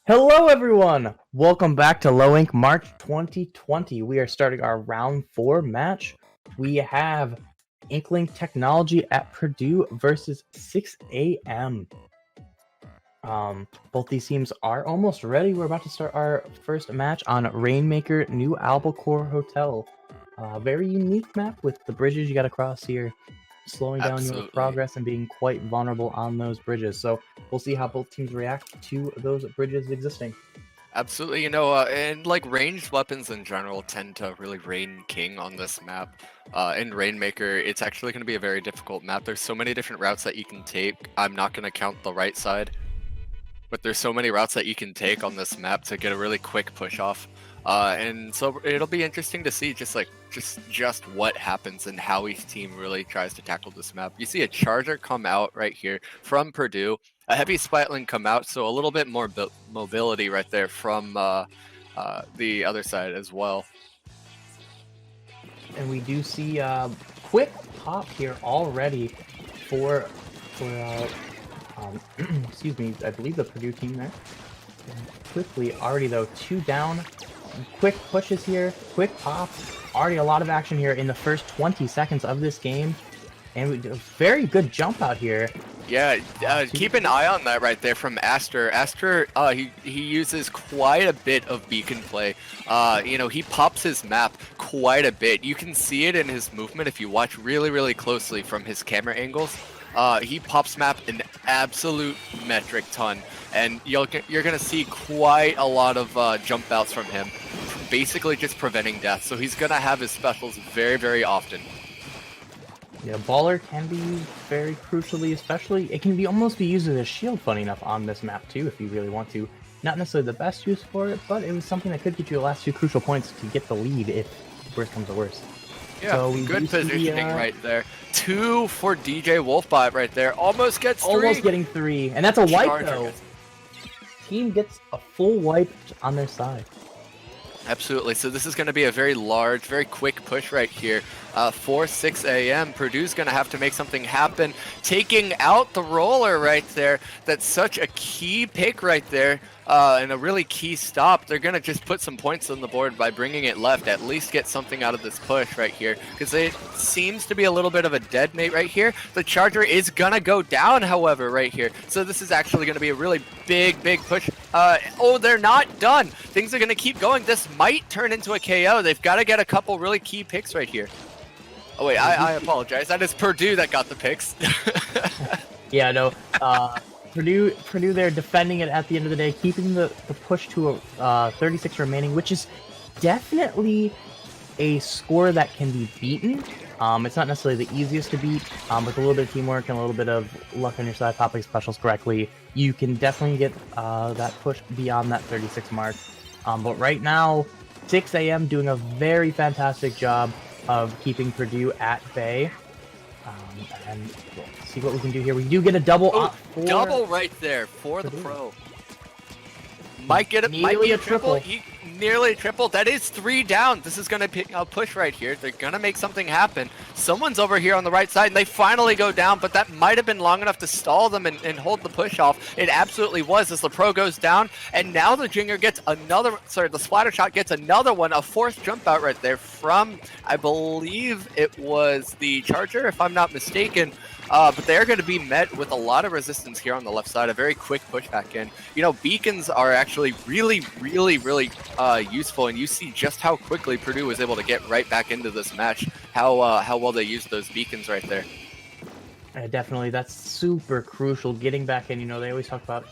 Hello, everyone! Welcome back to Low Ink March 2020. We are starting our round 4 match. We have Inkling Technology at Purdue versus 6 a.m. Both these teams are almost ready. We're about to start our first match on Rainmaker New Albacore Hotel. Very unique map with the bridges you got to cross here, slowing down your progress and being quite vulnerable on those bridges. So we'll see how both teams react to those bridges existing. Absolutely, and like ranged weapons in general tend to really reign king on this map. In Rainmaker, it's actually going to be a very difficult map. There's so many different routes that you can take. I'm not going to count the right side, but there's so many routes that you can take on this map to get a really quick push off. And so it'll be interesting to see just what happens and how each team really tries to tackle this map. You see a charger come out right here from Purdue, a heavy spitling come out, so a little bit more mobility right there from the other side as well. And we do see quick pop here already for excuse me, I believe the Purdue team there. And quickly, already though, 2 down. Quick pushes here, quick pop. Already a lot of action here in the first 20 seconds of this game. And we do a very good jump out here. Yeah, keep an eye on that right there from Aster. Aster, he uses quite a bit of beacon play. He pops his map quite a bit. You can see it in his movement if you watch really, really closely from his camera angles. He pops map an absolute metric ton, and you're gonna see quite a lot of jump outs from him, basically just preventing death. So he's gonna have his specials very, very often. Yeah, Baller can be used very crucially, especially it can almost be used as a shield, funny enough, on this map too, if you really want to. Not necessarily the best use for it, but it was something that could get you the last 2 crucial points to get the lead if worse comes to worse. Yeah, so good positioning right there. 2 for DJ Wolfbot right there. Almost gets 3. Almost getting 3. And that's a wipe, though. Team gets a full wipe on their side. Absolutely. So this is going to be a very large, very quick push right here for 6 a.m. Purdue's going to have to make something happen. Taking out the roller right there. That's such a key pick right there. And a really key stop. They're going to just put some points on the board by bringing it left. At least get something out of this push right here. Because it seems to be a little bit of a detonate right here. The charger is going to go down, however, right here. So this is actually going to be a really big push. Oh, they're not done. Things are going to keep going. This might turn into a KO. They've got to get a couple really key picks right here. Oh, wait, I apologize. That is Purdue that got the picks. Yeah, no. Purdue there defending it at the end of the day, keeping the push to a 36 remaining, which is definitely a score that can be beaten. It's not necessarily the easiest to beat, with a little bit of teamwork and a little bit of luck on your side, popping specials correctly, you can definitely get that push beyond that 36 mark. But right now, 6 a.m. doing a very fantastic job of keeping Purdue at bay. And we'll see what we can do here. We do get a double. Double right there for Purdue. The pro. Might get it. Might be a triple. Nearly a triple. That is 3 down. This is going to be a push right here. They're going to make something happen. Someone's over here on the right side, and they finally go down, but that might have been long enough to stall them and hold the push off. It absolutely was as the pro goes down, and now the Jinger gets another, the splatter shot gets another one, a 4th jump out right there from, I believe it was the Charger, if I'm not mistaken. But they're going to be met with a lot of resistance here on the left side, a very quick push back in. Beacons are actually really useful, and you see just how quickly Purdue was able to get right back into this match, how well they used those beacons right there. Definitely, that's super crucial, getting back in. They always talk about,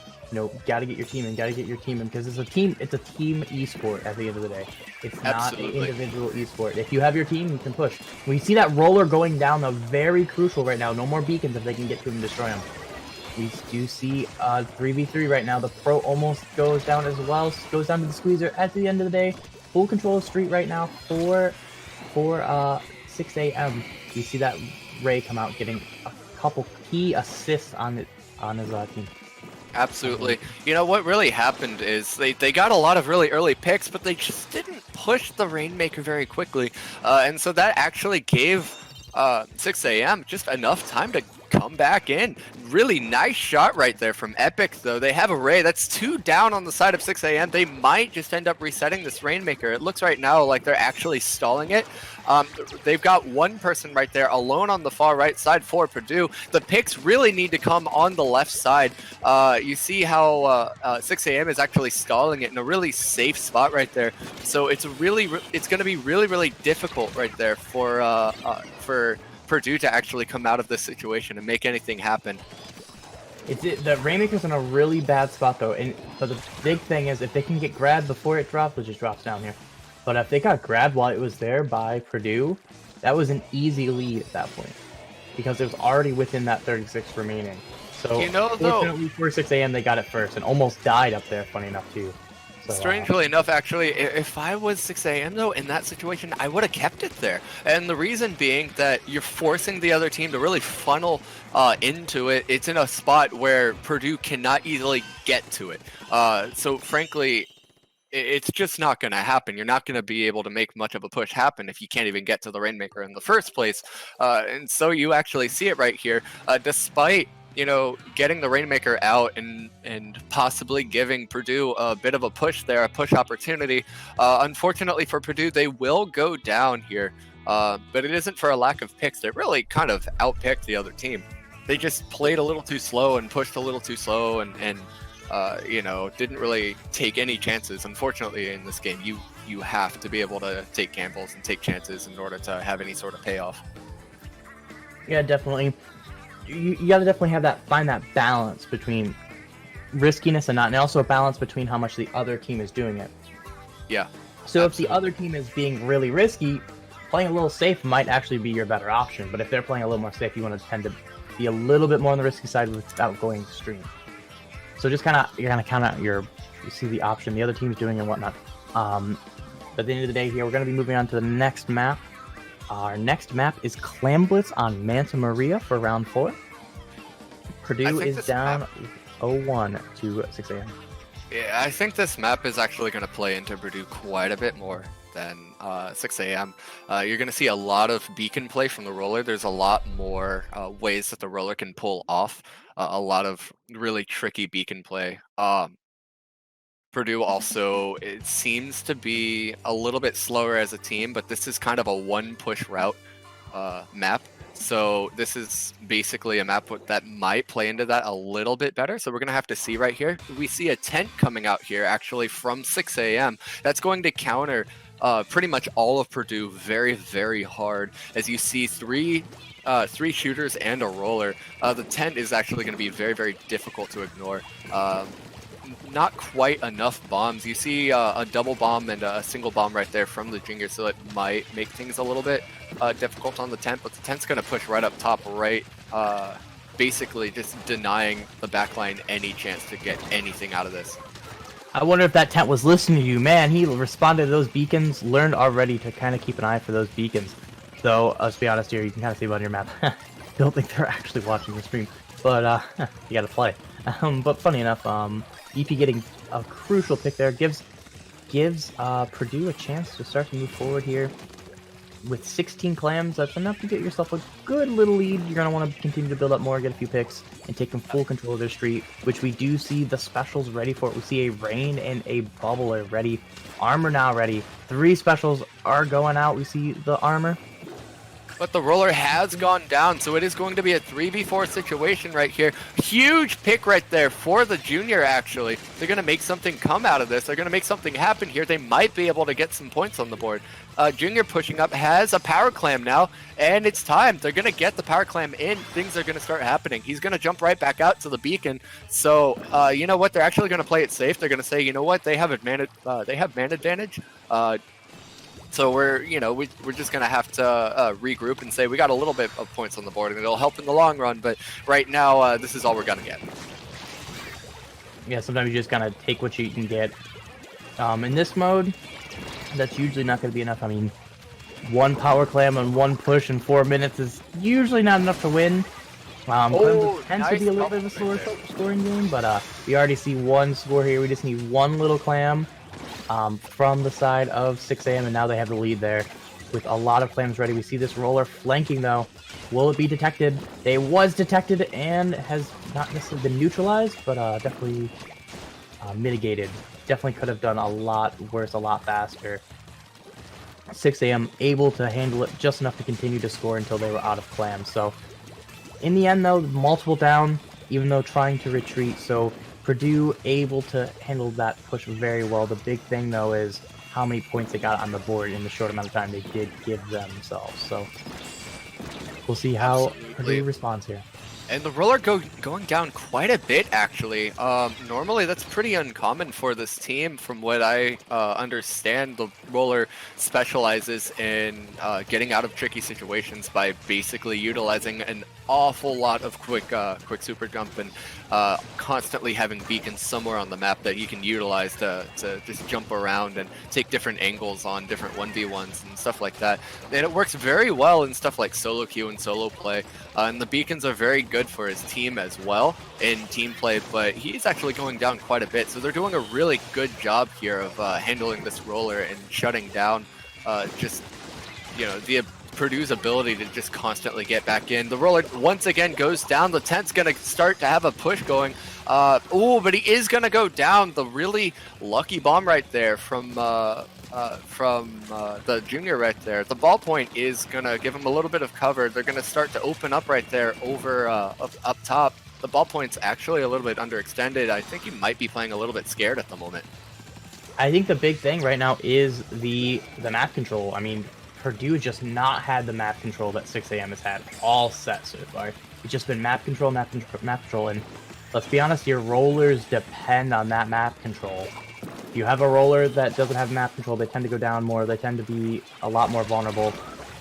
gotta get your team in, because it's a team esport at the end of the day. It's not an individual esport. If you have your team, you can push. We see that roller going down, though, very crucial right now. No more beacons if they can get to him and destroy him. We do see 3v3 right now. The pro almost goes down as well, goes down to the squeezer at the end of the day. Full control of street right now for 6 a.m. You see that Ray come out getting a couple key assists on his team. Absolutely. What really happened is they got a lot of really early picks, but they just didn't push the Rainmaker very quickly. And so that actually gave 6 a.m. just enough time to come back in. Really nice shot right there from Epic, though. They have a Ray. That's 2 down on the side of 6am. They might just end up resetting this Rainmaker. It looks right now like they're actually stalling it. They've got one person right there alone on the far right side for Purdue. The picks really need to come on the left side. You see how 6am is actually stalling it in a really safe spot right there. So it's going to be really difficult right there for Purdue to actually come out of this situation and make anything happen. The Rainmaker's in a really bad spot though, but the big thing is if they can get grabbed before it drops, it just drops down here. But if they got grabbed while it was there by Purdue, that was an easy lead at that point because it was already within that 36 remaining. So fortunately for 6am, they got it first and almost died up there. Funny enough too. So, strangely enough, actually, if I was 6am though in that situation, I would have kept it there. And the reason being that you're forcing the other team to really funnel into it. It's in a spot where Purdue cannot easily get to it. So frankly, it's just not going to happen. You're not going to be able to make much of a push happen if you can't even get to the Rainmaker in the first place. And so you actually see it right here, despite getting the Rainmaker out and possibly giving Purdue a bit of a push there, a push opportunity. Unfortunately for Purdue, they will go down here, but it isn't for a lack of picks. They really kind of outpicked the other team. They just played a little too slow and pushed a little too slow and didn't really take any chances. Unfortunately, in this game, you have to be able to take gambles and take chances in order to have any sort of payoff. Yeah, definitely. You got to definitely find that balance between riskiness and not, and also a balance between how much the other team is doing it. Yeah. So if the other team is being really risky, playing a little safe might actually be your better option. But if they're playing a little more safe, you want to tend to be a little bit more on the risky side without going extreme. So just you're gonna count out you see the option the other team's doing and whatnot. But at the end of the day here, we're gonna be moving on to the next map. Our next map is Clam Blitz on Manta Maria for round 4. Purdue is down 0-1 to 6am. Yeah, I think this map is actually going to play into Purdue quite a bit more than 6am. You're going to see a lot of beacon play from the roller. There's a lot more ways that the roller can pull off. A lot of really tricky beacon play. Purdue also, it seems to be a little bit slower as a team, but this is kind of a one-push route map. So this is basically a map that might play into that a little bit better. So we're going to have to see right here. We see a tent coming out here actually from 6am. That's going to counter pretty much all of Purdue very hard. As you see three shooters and a roller. The tent is actually going to be very difficult to ignore. Not quite enough bombs. You see a double bomb and a single bomb right there from the Junior, so it might make things a little bit difficult on the tent, but the tent's going to push right up top right, basically just denying the backline any chance to get anything out of this. I wonder if that tent was listening to you. Man, he responded to those beacons, learned already to kind of keep an eye for those beacons. So, let's be honest here, you can kind of see on your map. Don't think they're actually watching the stream, but you gotta play. But funny enough, EP getting a crucial pick there gives Purdue a chance to start to move forward here. With 16 clams, that's enough to get yourself a good little lead. You're going to want to continue to build up more, get a few picks, and take full control of their street, which we do see the specials ready for it. We see a rain and a bubbler ready. Armor now ready. 3 specials are going out. We see the armor. But the roller has gone down, so it is going to be a 3v4 situation right here. Huge pick right there for the Junior, actually. They're going to make something come out of this. They're going to make something happen here. They might be able to get some points on the board. Junior pushing up has a power clam now, and it's time. They're going to get the power clam in. Things are going to start happening. He's going to jump right back out to the beacon. So, you know what? They're actually going to play it safe. They're going to say, you know what? They have man advantage. So we're just gonna have to regroup and say we got a little bit of points on the board, and it'll help in the long run. But right now, this is all we're gonna get. Yeah, sometimes you just gotta take what you can get. In this mode, that's usually not gonna be enough. I mean, 1 power clam and 1 push in 4 minutes is usually not enough to win. Tends to be a little bit of a slower scoring game, but we already see 1 score here. We just need 1 little clam. From the side of 6am, and now they have the lead there. with a lot of flames ready. We see this roller flanking though. Will it be detected? It was detected and has not necessarily been neutralized, but definitely mitigated. Definitely could have done a lot worse, a lot faster. 6 a.m. able to handle it just enough to continue to score until they were out of clams. So in the end though, multiple down, even though trying to retreat. So Purdue able to handle that push very well. The big thing though is how many points they got on the board in the short amount of time they did give themselves. So we'll see how Purdue responds here. And the roller going down quite a bit, actually. Normally, that's pretty uncommon for this team. From what I understand, the roller specializes in getting out of tricky situations by basically utilizing an awful lot of quick super jump and constantly having beacons somewhere on the map that he can utilize to just jump around and take different angles on different 1v1s and stuff like that. And it works very well in stuff like solo queue and solo play. And the beacons are very good for his team as well in team play, but he's actually going down quite a bit. So they're doing a really good job here of handling this roller and shutting down just, you know, the Purdue's ability to just constantly get back in. The roller once again goes down. The 10's going to start to have a push going. Oh, but he is going to go down. The really lucky bomb right there from the junior right there. The ballpoint is going to give him a little bit of cover. They're going to start to open up right there over up top. The ballpoint's actually a little bit underextended. I think he might be playing a little bit scared at the moment. I think the big thing right now is the map control. I mean, Purdue just not had the map control that 6 a.m. has had all set so far. It's just been map control, map control, and let's be honest, your rollers depend on that map control. If you have a roller that doesn't have map control, they tend to go down more, they tend to be a lot more vulnerable,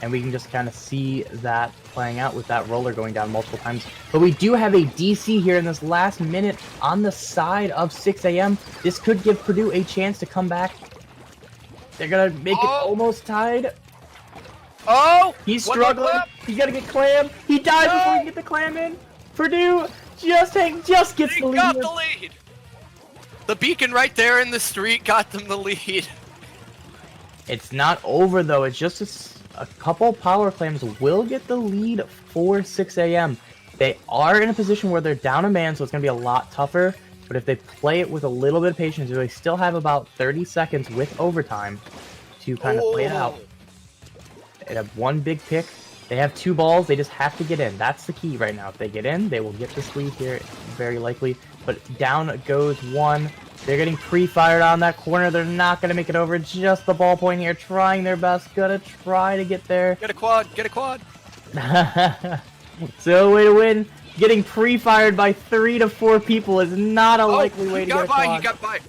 and we can just kind of see that playing out with that roller going down multiple times. But we do have a DC here in this last minute on the side of 6 a.m. This could give Purdue a chance to come back. They're gonna make it almost tied. Oh! He's struggling. He's got to get clam. He dies before he can get the clam in. Purdue just gets the lead. Got the lead. The beacon right there in the street got them the lead. It's not over though. It's just a couple power clams will get the lead for 6 a.m. They are in a position where they're down a man, so it's going to be a lot tougher. But if they play it with a little bit of patience, they still have about 30 seconds with overtime to kind of play it out. They have one big pick. They have 2 balls. They just have to get in. That's the key right now. If they get in, they will get this lead here, very likely. But down goes 1. They're getting pre-fired on that corner. They're not going to make it over. Just the ballpoint here, trying their best. Gonna try to get there. Get a quad. Get a quad. So way to win. Getting pre-fired by 3 to 4 people is not a likely way to get a quad. He got by.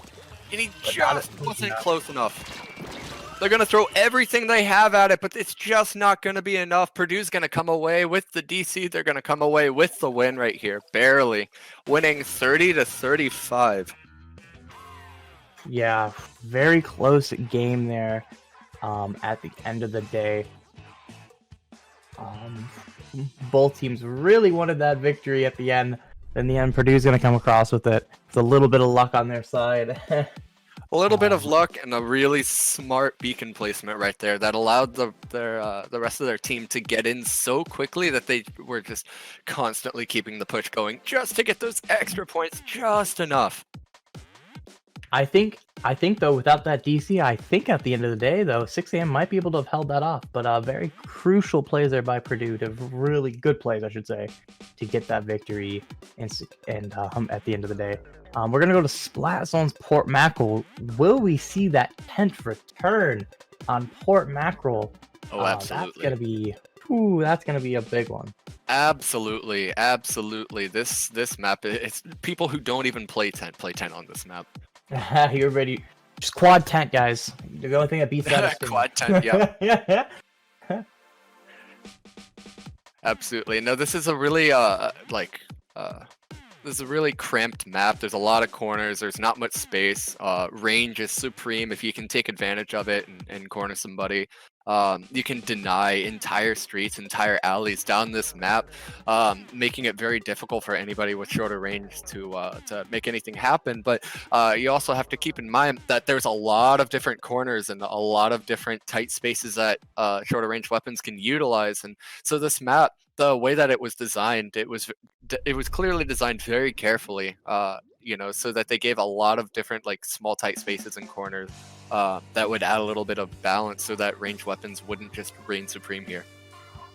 And he just wasn't close enough. They're going to throw everything they have at it, but it's just not going to be enough. Purdue's going to come away with the DC. They're going to come away with the win right here. Barely. Winning 30 to 35. Yeah, very close game there at the end of the day. Both teams really wanted that victory at the end. In the end, Purdue's going to come across with it. It's a little bit of luck on their side. A little bit of luck and a really smart beacon placement right there that allowed the rest of their team to get in so quickly that they were just constantly keeping the push going just to get those extra points just enough. I think though, without that DC, I think at the end of the day though, 6 a.m. might be able to have held that off. But very crucial plays there by Purdue, to really good plays, I should say, to get that victory and at the end of the day. We're gonna go to Splat Zone's Port Mackerel. Will we see that 10th return on Port Mackerel? Oh, absolutely. That's gonna be a big one. Absolutely. This map, it's people who don't even play tent on this map. You're ready. Just quad tent, guys. The only thing that beats that is quad tent. Yeah. Absolutely. No, this is a really this is a really cramped map. There's a lot of corners. There's not much space. Range is supreme if you can take advantage of it and corner somebody. You can deny entire streets, entire alleys down this map, making it very difficult for anybody with shorter range to make anything happen. But you also have to keep in mind that there's a lot of different corners and a lot of different tight spaces that shorter range weapons can utilize. And so this map, the way that it was designed, it was clearly designed very carefully. So that they gave a lot of different like small tight spaces and corners that would add a little bit of balance so that ranged weapons wouldn't just reign supreme here.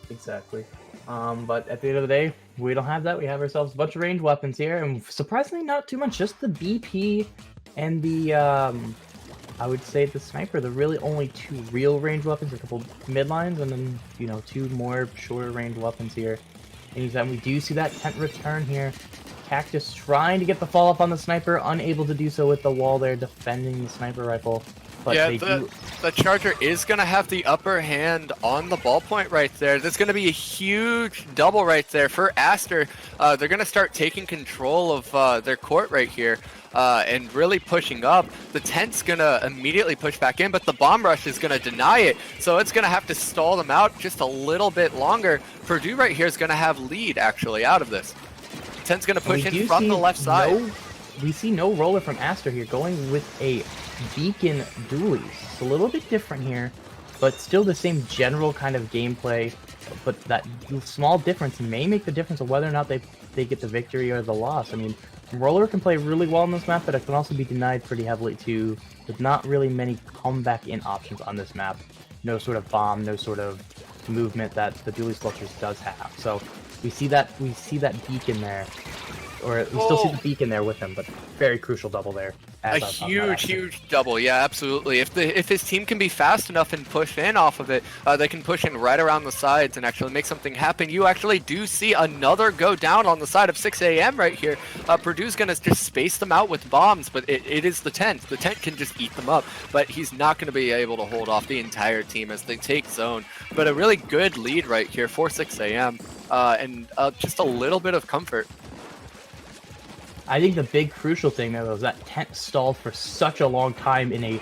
Exactly. But at the end of the day, we don't have that. We have ourselves a bunch of ranged weapons here, and surprisingly not too much. Just the BP and the, I would say the sniper. The really only 2 real ranged weapons, a couple midlines, and then, 2 more shorter ranged weapons here. Anytime we do see that tent return here, Cactus trying to get the fall up on the sniper, unable to do so with the wall there, defending the sniper rifle. But yeah, the Charger is going to have the upper hand on the ballpoint right there. There's going to be a huge double right there for Aster. They're going to start taking control of their court right here and really pushing up. The tent's going to immediately push back in, but the bomb rush is going to deny it. So it's going to have to stall them out just a little bit longer. Purdue right here is going to have lead actually out of this. Tent's going to push in from the left side. We see no roller from Aster here, going with a beacon dually. It's a little bit different here, but still the same general kind of gameplay. But that small difference may make the difference of whether or not they get the victory or the loss. I mean, roller can play really well on this map, but it can also be denied pretty heavily too, with not really many comeback in options on this map. No sort of bomb, no sort of movement that the dually sculptures does have. So we see that beacon there, or we still see the beacon there with him, but very crucial double there. A huge double, yeah, absolutely. If his team can be fast enough and push in off of it, they can push in right around the sides and actually make something happen. You actually do see another go down on the side of 6 a.m. right here. Purdue's gonna just space them out with bombs, but it is the tent. The tent can just eat them up, but he's not gonna be able to hold off the entire team as they take zone. But a really good lead right here for 6 a.m. And just a little bit of comfort. I think the big crucial thing though is that tent stalled for such a long time in a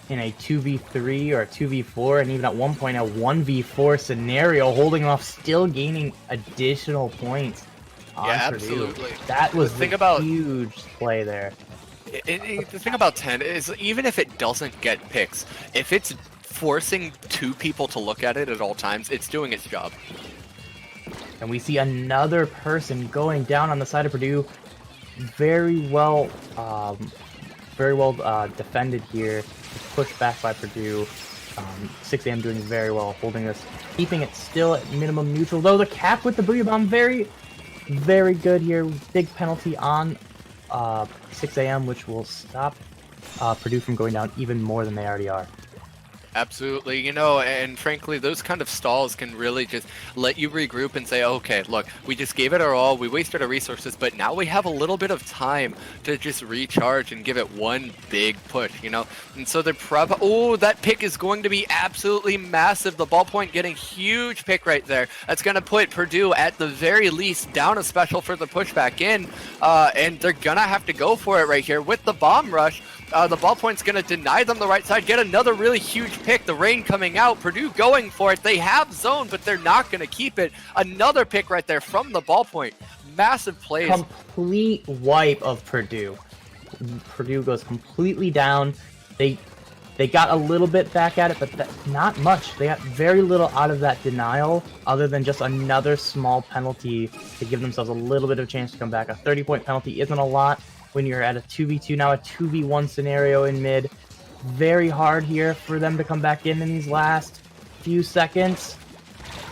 2v3 or a 2v4, and even at one point a 1v4 scenario, holding off, still gaining additional points on Purdue. Absolutely. That was a huge play there. The thing about tent is, even if it doesn't get picks, if it's forcing 2 people to look at it at all times, it's doing its job. And we see another person going down on the side of Purdue. Very well defended here. Pushed back by Purdue. 6 a.m. doing very well, holding this, keeping it still at minimum neutral. Though the cap with the booyah bomb, very, very good here. Big penalty on 6 a.m., which will stop Purdue from going down even more than they already are. Absolutely, and frankly, those kind of stalls can really just let you regroup and say, okay, look, we just gave it our all, we wasted our resources, but now we have a little bit of time to just recharge and give it one big push, And so they're that pick is going to be absolutely massive. The ballpoint getting huge pick right there. That's going to put Purdue at the very least down a special for the pushback in, and they're going to have to go for it right here with the bomb rush. The ballpoint's going to deny them the right side, get another really huge pick. The rain coming out, Purdue going for it. They have zone, but they're not going to keep it. Another pick right there from the ballpoint. Massive plays. Complete wipe of Purdue. Purdue goes completely down. They got a little bit back at it, but not much. They got very little out of that denial, other than just another small penalty to give themselves a little bit of a chance to come back. A 30-point penalty isn't a lot when you're at a 2v2, now a 2v1 scenario in mid. Very hard here for them to come back in these last few seconds.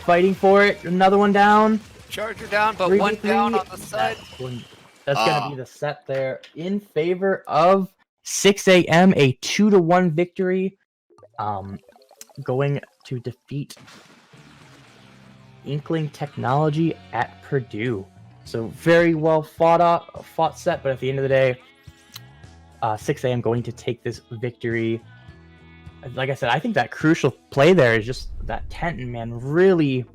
Fighting for it, another one down. Charger down, but 1 down on the side. That's going to be the set there in favor of 6 a.m., a 2-1 victory. Going to defeat Inkling Technology at Purdue. So very well fought set, but at the end of the day, 6 a.m. going to take this victory. Like I said, I think that crucial play there is just that tent, man, really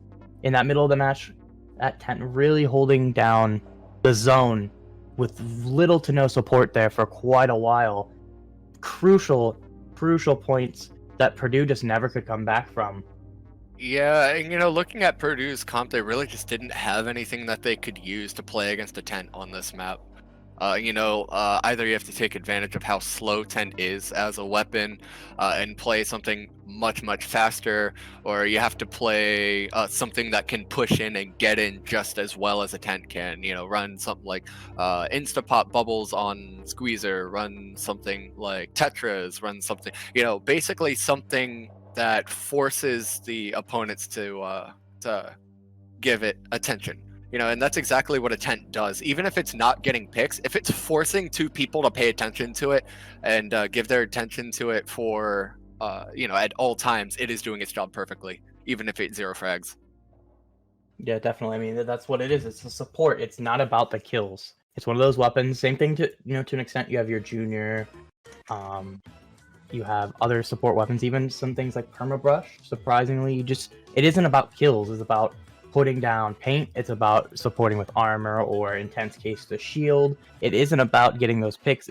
in that middle of the match, that tent really holding down the zone with little to no support there for quite a while. Crucial points that Purdue just never could come back from. Yeah, and looking at Purdue's comp, they really just didn't have anything that they could use to play against a tent on this map. Either you have to take advantage of how slow tent is as a weapon and play something much faster, or you have to play something that can push in and get in just as well as a tent can. Run something like Instapop bubbles on Squeezer, run something like Tetras, run something, basically something that forces the opponents to give it attention. And that's exactly what a tent does. Even if it's not getting picks, if it's forcing two people to pay attention to it and give their attention to it for, at all times, it is doing its job perfectly, even if it's 0 frags. Yeah, definitely. I mean, that's what it is. It's a support. It's not about the kills. It's one of those weapons. Same thing to an extent. You have your junior. You have other support weapons, even some things like permabrush. Surprisingly, it isn't about kills. It's about putting down paint. It's about supporting with armor, or in Tent's case, the shield. It isn't about getting those picks.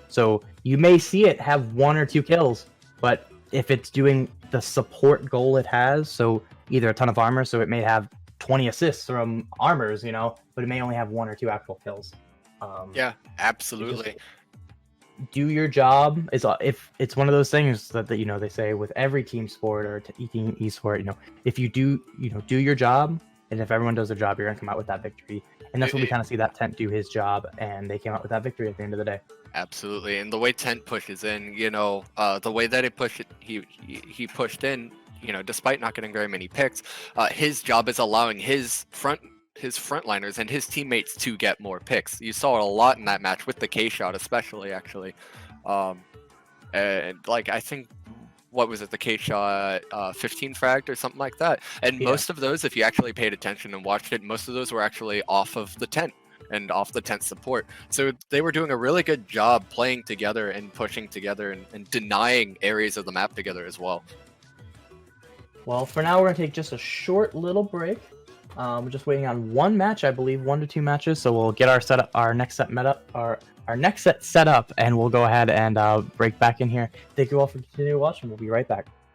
So you may see it have 1 or 2 kills, but if it's doing the support goal it has, so either a ton of armor, so it may have 20 assists from armors, but it may only have 1 or 2 actual kills. Yeah, absolutely. Do your job. If it's one of those things that they say with every team sport or team esport, if you do your job, and if everyone does their job, you're gonna come out with that victory. And that's what we kind of see that Tent do his job, and they came out with that victory at the end of the day. Absolutely. And the way Tent pushes in, the way that he pushed in, despite not getting very many picks, his job is allowing his frontliners and his teammates to get more picks. You saw it a lot in that match with the K-shot, especially, actually. And I think, what was it, the K-shot 15 fragged or something like that. And most of those, if you actually paid attention and watched it, most of those were actually off of the tent and off the tent support. So they were doing a really good job playing together and pushing together and denying areas of the map together as well. Well, for now, we're going to take just a short little break. We're just waiting on 1 match, I believe, 1 to 2 matches. So we'll get our next set set up, and we'll go ahead and break back in here. Thank you all for continuing to watch, and we'll be right back.